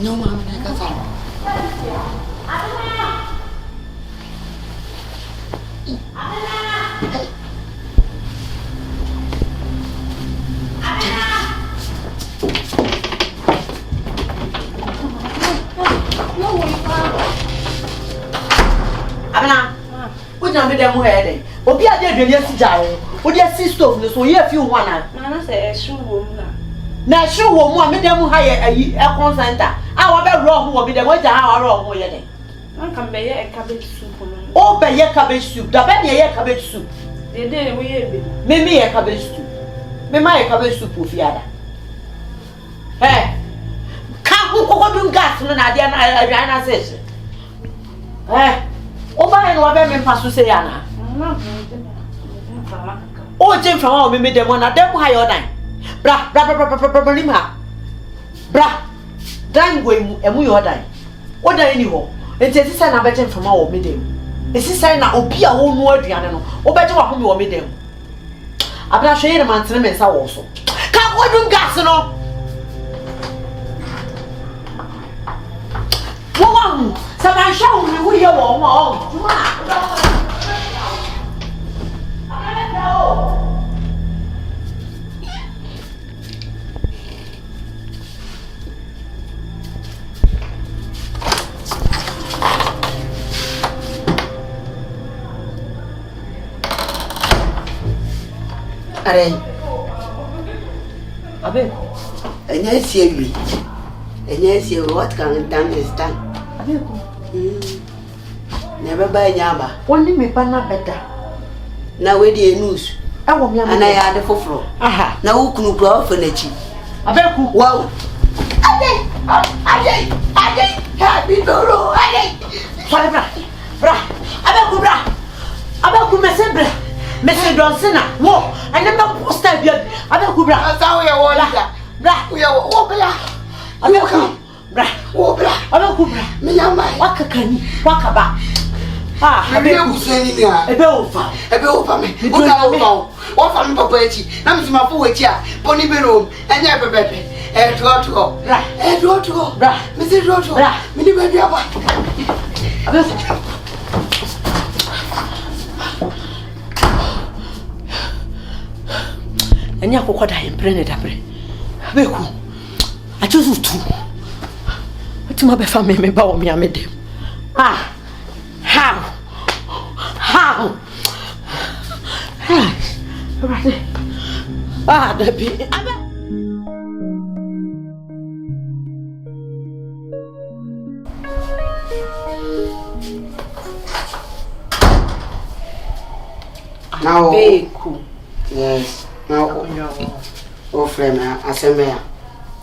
No, mama, I got that. Abena, what you them head? Obi a dey dwele jare. Wo dey see stove no so ye fi ho na. Na say e hwe wo mu na. Na hwe wo mu a me dem ha ye ayi e consenter. A wo be ro ho wo bi dem wo ja ha ro ho ye den. Na kan be ye cabbage soup no. O be ye cabbage soup. Da be ye cabbage soup. Dey we ye bi. Me ye cabbage soup. Me ma ye cabbage soup o fi ada. Ka ko dun gas no na dia na aduan na se. O ba no be me paso se ya na. O jin from o me dem na dem ha yo dan. Bra ni ma. Bra. Dan go emu yo dan. O dan ni ho. Enti sisa na be jin from o me dem. Sisa na obi a wo nu aduane no. O be je wa ho me o me dem. Abra hwe ye man tene me nsa wo so. Ka ko dun gas no. Wo Saban show me who you want. Are Abe, what can done is done. Abe, never buy nyaba. only me pana better. Now where the news? And I had the fofro. Aha. Now who can grow for Nechi? Abe, Wow. I happy Doro. Bra. Abe, mesebra. Mese Donsina. Wo. I never poster here. Abe, bra. That's how we are all. Bra. We are all. Abe, bra. Abe, bra. Me am I. Wakakani. Wakaba. Abe, who's saying there? Ebe ofa. Me. What from Papa Echi? Now, Miss Mafuacha, Pony Beroom, and your baby. Roto. Bra. Mrs. Roto. Bra. Minnie Enya kokoda imprene dabre. Abeku. I choose two. What my be family me ba o me amedem. How? Right. That be. Now, Beku. yes. Now, oh, friend, assembly.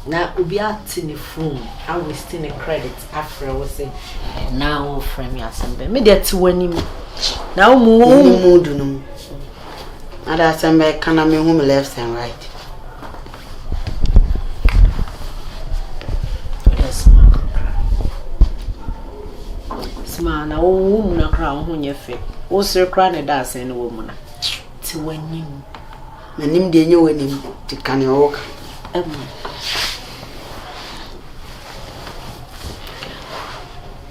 Now, we be at the phone. I will still a credit after I was say. Now, friend, me assembly. Me there to win him. Now, mood. And assembly can I me home left and right. Man, a woman a crown when you fit. O sir crying that's any woman. To when you. My name de you when him to can you walk.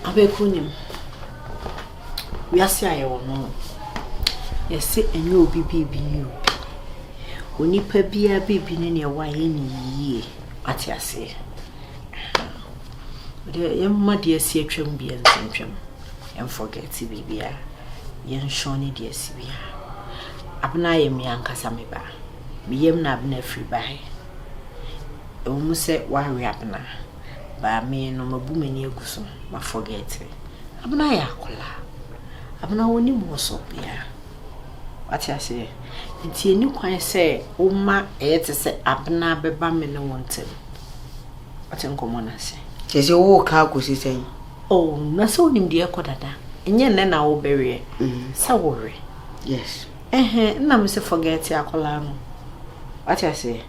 Abekunim. We are say I no. You say and you be you. Oni pa bia baby ne ne wa ye ati ase. De yemma de ase atwam bia ntwam. And forget bibia yen shoni de asibia abna yem yankasa meba biyem na abna free by e wo se wahwe abna ba me no mabu mani aguso ma forget abna ya kola abna woni mo so bia wati ase nti eni kwan se wo ma ete se abna beba me ne wontem wati nkomo na se Chese wo ka akosi sen. Oh, na so nim de ekodada. Enye nne na wo bewe. Sa worry. Yes. Na me se forget akola no. What I say?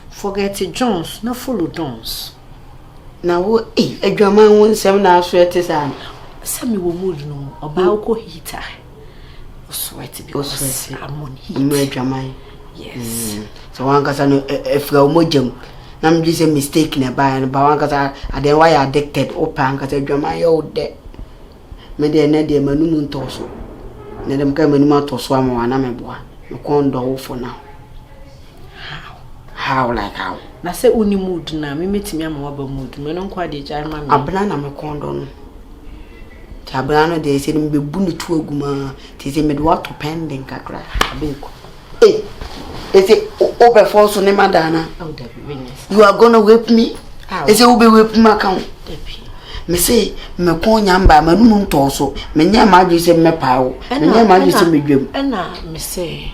Forget Jones, no follow Jones. Na wo adwaman won sem na aso etesa. Sami wo mood no, oba wo heater. O sweat because I'm on heat. Me adwaman. Yes. So wan kasa no efra omojam. I'm just a mistake in a buy and Bawankasa. I then why addicted or pancas drama your debt. Maybe another manumun torso. Let them come anymore to swam or an ameboa. You can't do for now. How like how? Na say uni mood na me metimi amawaba mood me no kwa de jare ma me abna na me kondo no tabra no de se me bebu ne tu aguma ti se me do wato pending kakra abeko ese over force ne madana oh that be witness you are gonna whip me ese ube whip me account me say me ko nyamba manum nto so me nya ma dwe se me paawo me nya ma dwe se me dwem na me say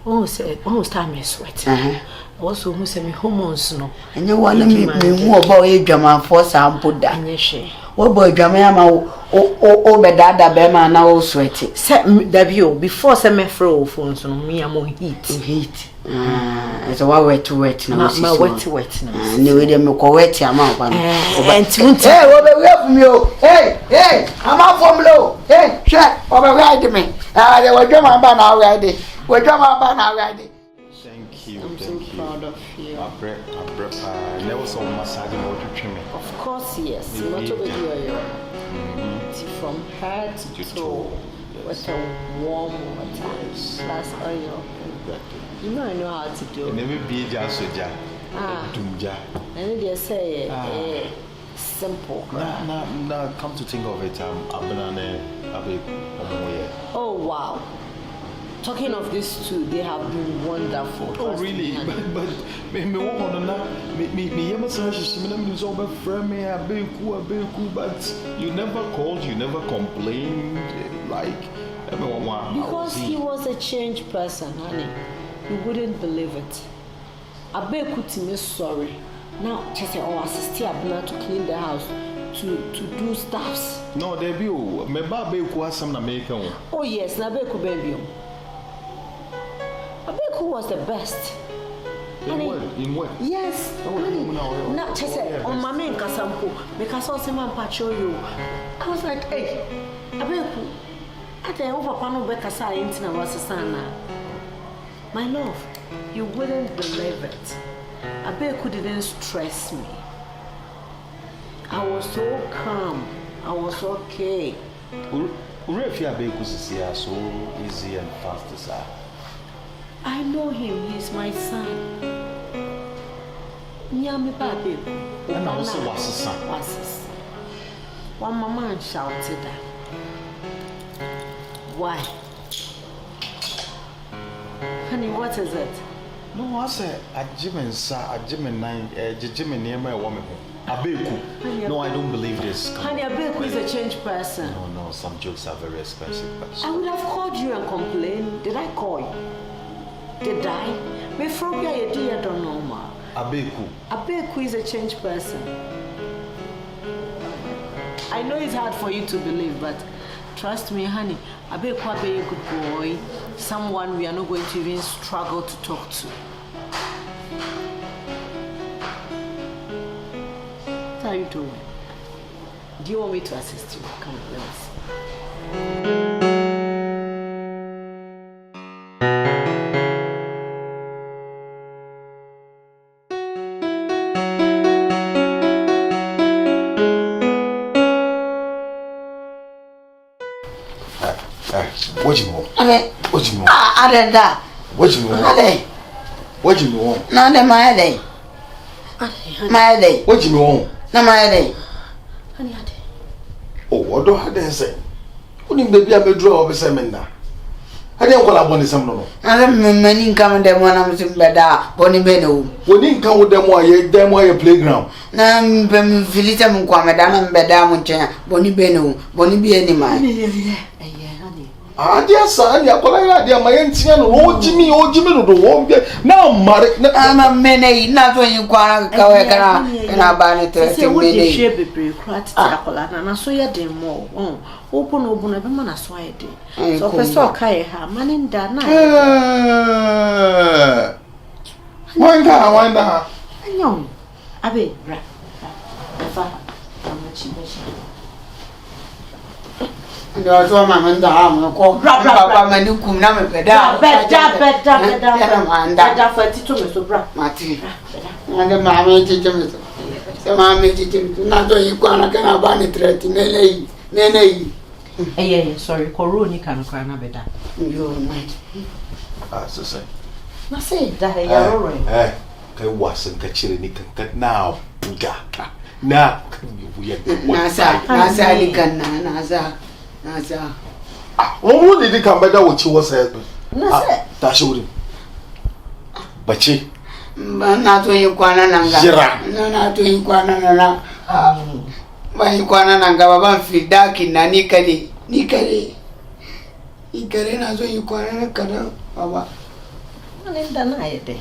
oh start me sweat also who say me hormones no enye wala me hu oba e dwama for sample da enye hwe wo boy dwama ya ma o be dada be ma na o sweat say da before say me fro phones no me am heat so wa wet na ma wet na ni we dem ko wet ama ba no hey wo be we fumi o hey ama fom lo hey she wo be we me ah de wo dwama ba na we de wo dwama ba na we de. I'm so proud of you. I never saw massage or treatment. Of course, yes. Not to from head to toe. With a warm water. Plus oil. You know I know how to do it. Never be just so ja. Dumja. And they say simple. Now, come to think of it, oh wow. Talking of these two, they have been wonderful. Oh, really? But me walk on me massage is over from me. I be cool, but you never called, you never complained, like everyone. Because he was a changed person, honey. You wouldn't believe it. I be cool to me sorry. Now, just say, assist Abna to clean the house, to do stuffs. No, there be me baby cool some American. Oh yes, na be cool baby. Abeku was the best. In what? Yes. Not just on my main Kasampo, because I was man patrol you. I was like, hey, Abeku, I tell you, Papa no Becasa into was a son. My love, you wouldn't believe it. Abeku didn't stress me. I was so calm. I was okay. If you Abeku is so easy and fast, sir. I know him, he's my son. Nyami baby. And also was his son. Was his. One mama shouted that. Why? Honey, what is it? No, I said a Jim and 9, Jim and near my woman. Abeku. No, I don't believe this. Honey, Abeku is a changed person. No, some jokes are very expensive. I would have called you and complained. Did I call you? Did I? Me from your idea, I don't know, ma. Abeku is a changed person. I know it's hard for you to believe, but trust me, honey. Abeku be a good boy. Someone we are not going to even struggle to talk to. What are you doing? Do you want me to assist you? Come on, let me see. What do you want? What you want? Adenda. What you want? Ade. What you want? Na de my day. My day. What you want? Na my day. Honey, Ade. Oh, what do I say? Who didn't baby a draw of a seminar? I didn't call upon some no. I don't many come them when I'm in bed. Bonnie Beno. When you come with them while you're playground. Nam Philitum Quamadam Bedam chair. Bonnie Beno. Bonnie be any man. Ah, dear son, you're calling out dear my auntie and old Jimmy the won't get now married. I'm a man, not when you can't go and I ban it. Say, what you share be bureaucratic, and I saw your day more. Open every man as why day. So, Professor Kaya, man in that night. Wonder. I know. Abe, Ndio tu mama ndo hamu ko baba mani kum na me peda. Beda. Era manda. Beda fati to me so bra. Mati. Ande mama ti me so. Se mama ti na do yi kwa na kana ba ni threat nene yi. Eh sorry corona kan kwa na beda. Yo night. Ah so say. Na say da ya roro. Kai wasan ka cire ni kan na buga ka. Na kan yi wuya. Nasa likan nasa. Mun ne dukan bada wuce wasa ya. Nasa. Tashi wurin. Bace. Na to yi kwana nan ga. Jira. Na to yi kwana nan. Ba yi kwana nan ga ban fi dakin na ni kare. Ikare na so yi kwana nan kada baba. Ani da na yede.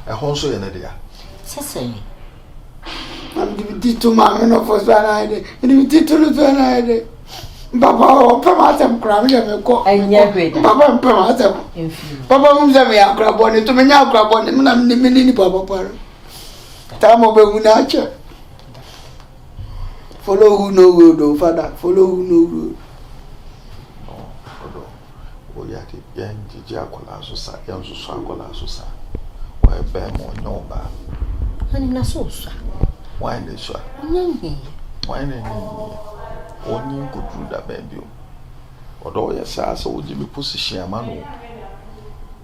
Honso ya na dia. Sesen. Am di tu mama no fo so na ide. Di tu lu so na ide. Baba o pa ma tem kra me ko. Anya gweda. Baba pa ma tem. Baba mu ze me akra boni to me nya akra boni na me ni baba paro. Ta mo be mu na che. Follow who no road, oh father. Follow who no road. Oh yeah, the young Jacola Sosa, young Sosagola Sosa. Why bear more no ba? Ani na sosa. Why the shot? Nyanyi. Why the only could do that baby? Although yes, I saw Jimmy position a man.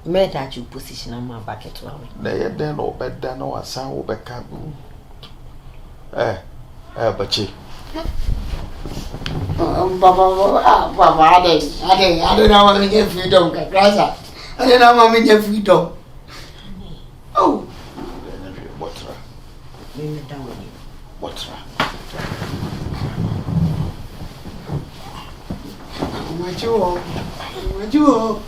Me that you position on my bucket to away. They then or better no a sound over cabo. But Baba, I don't know what we get freedom, Grasa. I don't know what we get freedom. Oh, what? What you?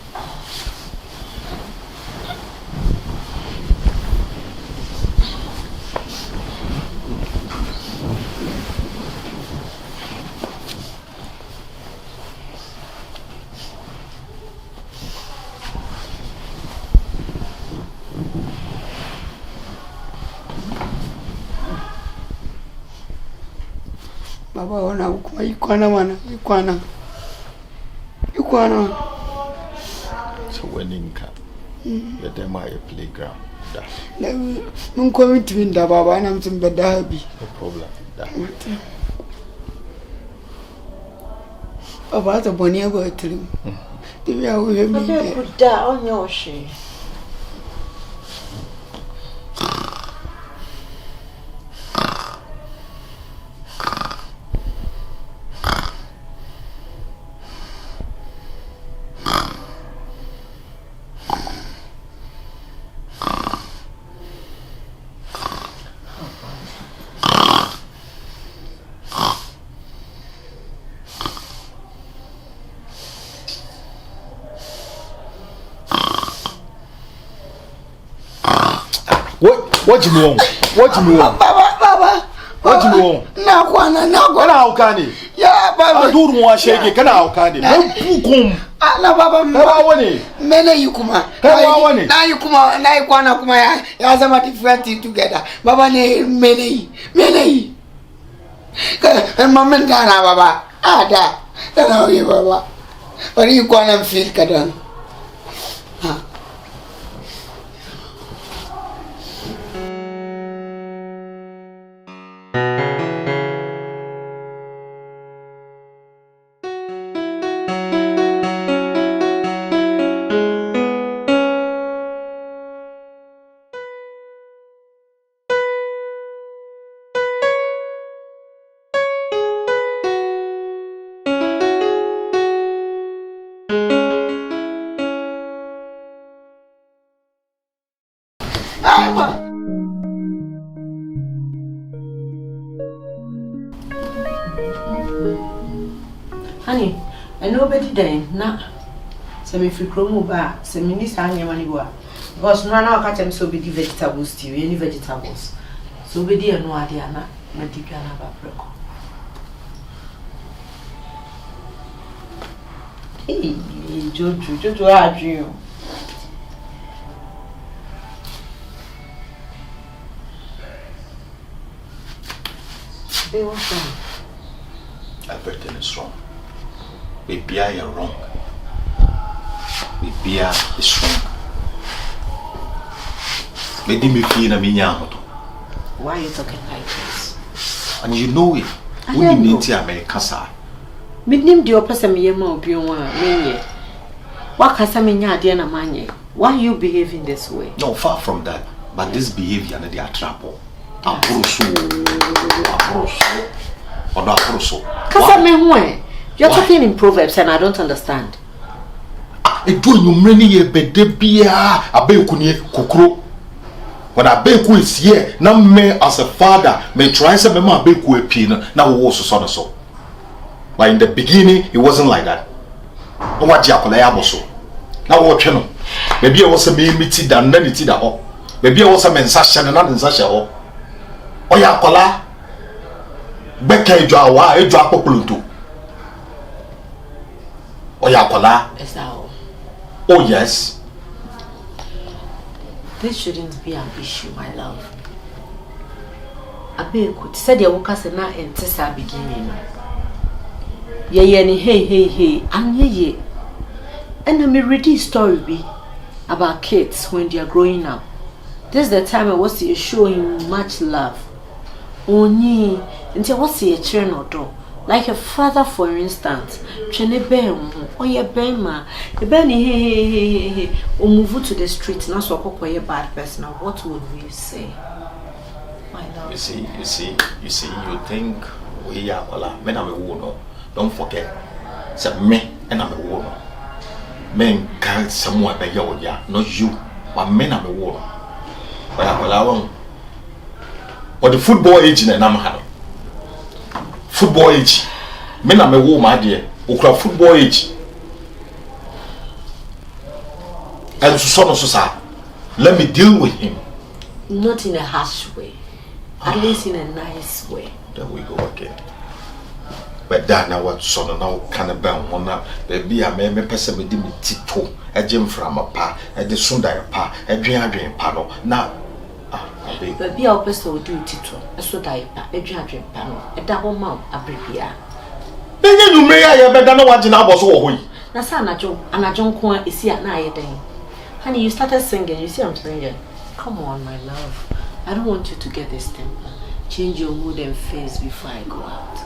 Baba wana ukuma ikwana. So when in camp, let them my playground. Mun komi twin da baba na mtum beda habi. No problem. Baba to boni ego etrim. Tibi a we mi. Baba kuda onyo she. What you want? Baba. What you want? Na kwana. Kana haukani? Ya baba. Aduru wa shege kana haukani. Mun fukum. Na baba. Kai wani? Mene yukuma. Kai wani? Na yukuma, na ikwana kuma ya zama different together. Baba ne mene yi. Mama ndana baba. Ada. Tana oye baba. Wani ikwana mfil kadan. Honey, I know better than na. Se me free promo ba, se me ni sa nyama ni bo. Because no na ka tem so be the vegetables stew, any vegetables. So be the no ade ana, na di bia na ba preko. Hey, Jojo adwin. Be what? Everything is wrong. Maybe I am wrong. Maybe I is wrong. Maybe me feel na minya. Why are you talking like this? And you know it. When you meet America, sir. Midnim di opasa me yema obi won a menye. Wa kasa me nya ade na manye. Why are you behaving this way? No, far from that. But this behavior na dey trap. Aporoso. Odo aporoso. Kasa me ho e. You're talking in proverbs and I don't understand. Edu enyumre ni ye bede bia abeku ni kokro. When abeku is here, na me as a father, me try say me ma abeku epi na wo so so. But in the beginning, it wasn't like that. No what akola ya boso. Na wo twe no. Maybe I was a me miti da na ni ti da ho. Maybe I was a mensa hye na nsa hye ho. Oya akola beka ejo awa ejo akopolunto. Oya akola. Is that all? Oh yes. This shouldn't be an issue, my love. Abeku said your workers are not in Tessa beginning. Ye hey, and ye. And I'm reading a story about kids when they are growing up. This is the time I was showing much love. Only until what's a children or door. Like a father, for instance, Chene Ben, or your Bema, the Benny, hey, or move to the street, not so a bad person. What would we say? My love. You see, you think we are well, men are a woman. Don't forget, it's me and I'm a woman. Men can't somewhere by your ya, not you, but men are a woman. But the football agent and I'm having. Football age. Men are my woman, dear. Okra football age. And so, let me deal with him. Not in a harsh way. At least in a nice way. There we go again. But that now what son now can about one up. Baby, I may person with me tito. A gym from a pa, a de sunda pa, a dream panel. Now. But be our person will do tito, a soda, a dream panel, a double mount, a bripia. Then you may have better know what in our was all. That's an adjunct, and a junk one is here at night. Honey, you started singing, you see I'm singing. Come on, my love. I don't want you to get this temper. Change your mood and face before I go out.